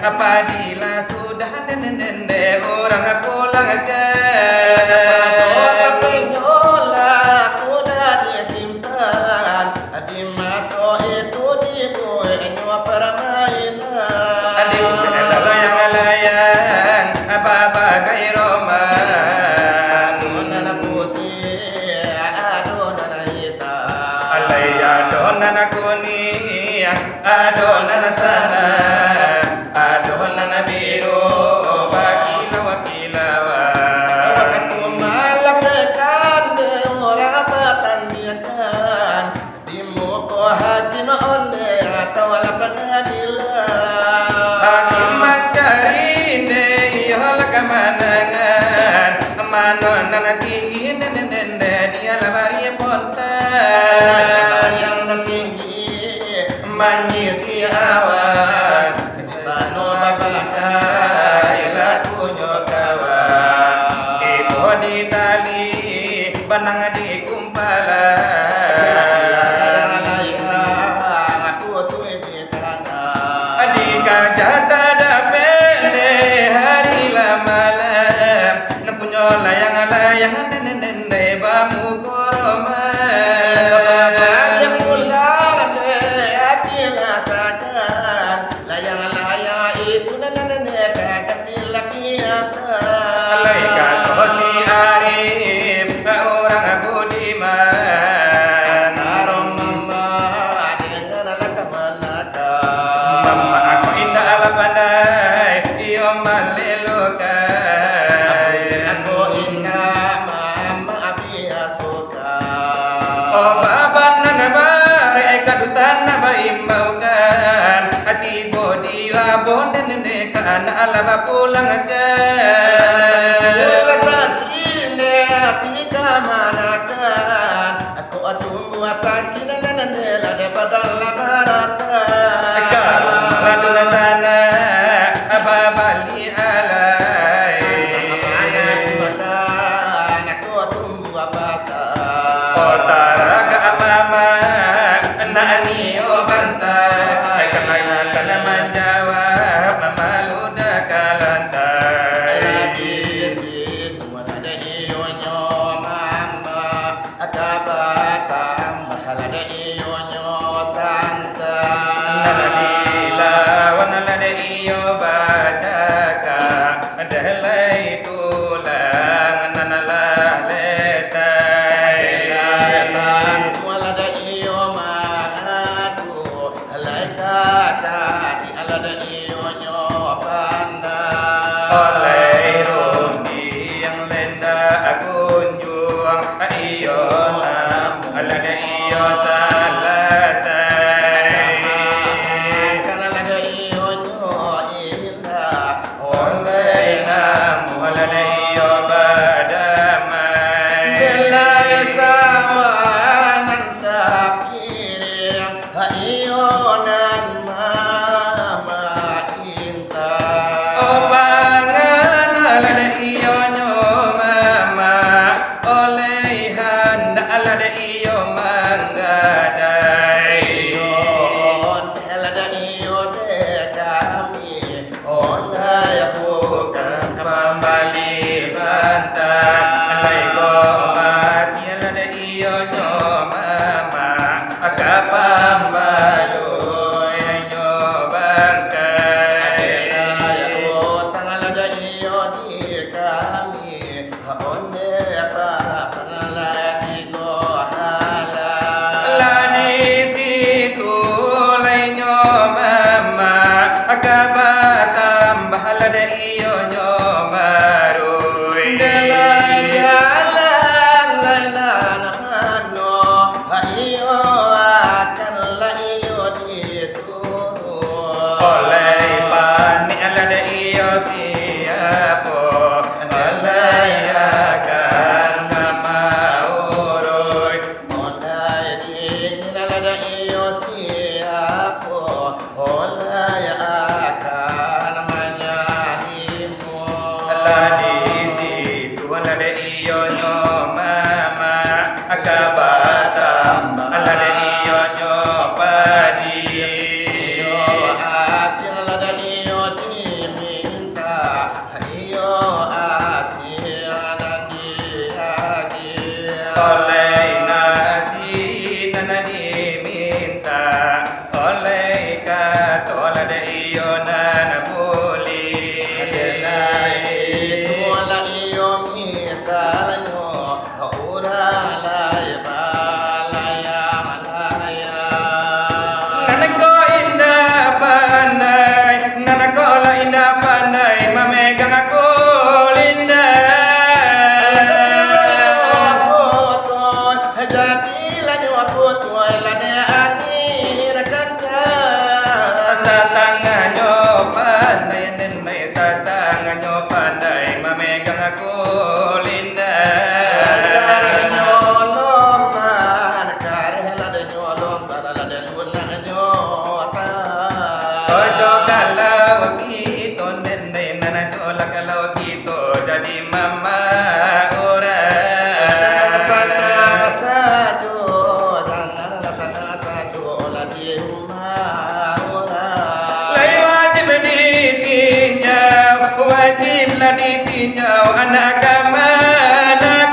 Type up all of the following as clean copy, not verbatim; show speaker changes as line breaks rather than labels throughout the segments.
Apabila sudah orang pulang ke sudah disimpan di masuk itu dibuat permainan di layang-layang bagai roman adonan putih adonan hitam alay adonan kuning adonan sana adonan biru wakila waktu malapekan orang pertandingan di muka hakim onde atau pengadilan hakim mencari yola kemenangan manonan tinggi nende dia labari pontan yang tinggi mengisi awan sano babakai lakunya kawan ibu di tali benang di kumpalan aku tuh di tangan adik jatah dapende hari malam punya layang-layang nende bamu koroman yang ulang hati rasakan layang-layang itu nende kakak laki asa alaikat si arif orang budiman arom mama dengan keponakan mama aku indah ala pandai iyo malelukai aku indah
alaba pulang ke
sakin hati kemanakan aku tunggu sakin nenela daripada lama rasa
lalu sana apa bali alai
mana cuakan aku tunggu apa
otaraga mama nani obantai karena menjawab malu dah kalantai
lagi situ ada ionyo mama akabatam bahala ada ionyo sansa
nalila wanalade iyo bacaka delai tulang nanalah letai
Layatan tualada iyo mangatu Alaika di alada iyo nyo panda
oleh rundi yang lenda kunjung iyo nam alade iyo salasai
Kanalada iyo nyo indah
oleh nam alade iyo badamai
Belai sawangan sapiring Haionan mama indah
obangan alade iyo nyo mama oleh handa alade iyo manggadai
Iyon telada iyo de kami Olay bukan
kembali bantah alai ko mati alade iyo nyo mama akapambaloy nyo bangkay
Adela utang alada iyo di kami Haone pa pangalati ko halal
lani situ lay nyo mama akabatam bahalade iyo nyo maroy
Delay jalan lain ano Haio akan laio diturun
oleh pani alade iyo siapo oleh akan mamauroy
Olay dingin alada iyo siapo Olay akan manyalimu
lani situ alade iyo nyo mama akabatam alade iyo nyo padi
Iyo asin alada iyo diminta Iyo asin nandiagi
oleh nasi nana diminta oleh kato alade iyo nana buli
Adelay itu ala iyo misalnya Uralay balaya malaya
nanako indah pandai nanako la indah pandai mamegang aku linda
Jadilah nyawa tuai lade angin kencang
satanganyo pandai dan may satanganyo pandai mamegang aku linda ojo kalau gitu nende nana jola kalau gitu jadi mama orang
Sana sajo, jangan sana sajo lagi rumah orang.
lai wajib ditinjau wajiblah ditinjau anak kamanakan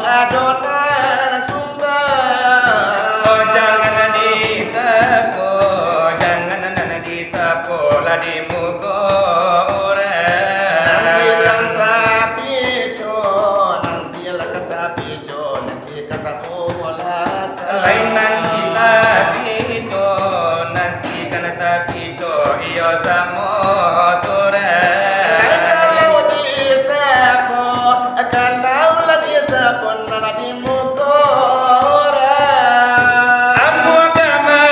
Adonan sumbang
oh jangan disapo jangan nana disapo lah di muka
nanti
orang
kata pijo nanti lah kata pijo nanti kata bola
lain nanti tapi itu nanti kan tapi itu iyo samo sore
kalau disapo kalau lah disapo nana di muka orang
amu agama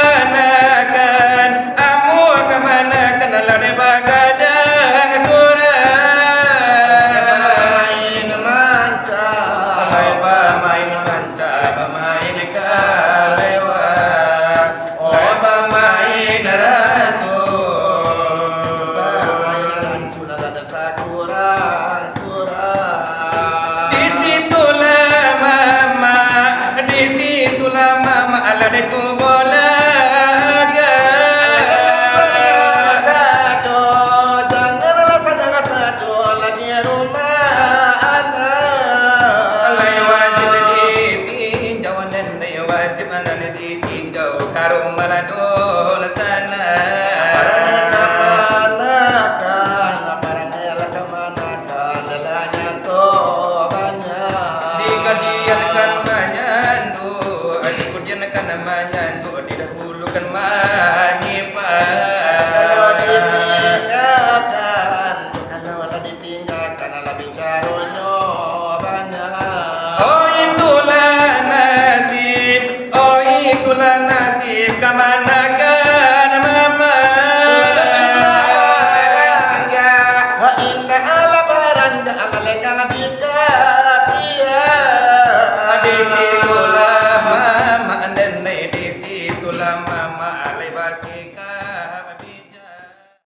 Indah lebaran lekang dikatia.
Di situlah Mamak dan di situlah Mamak.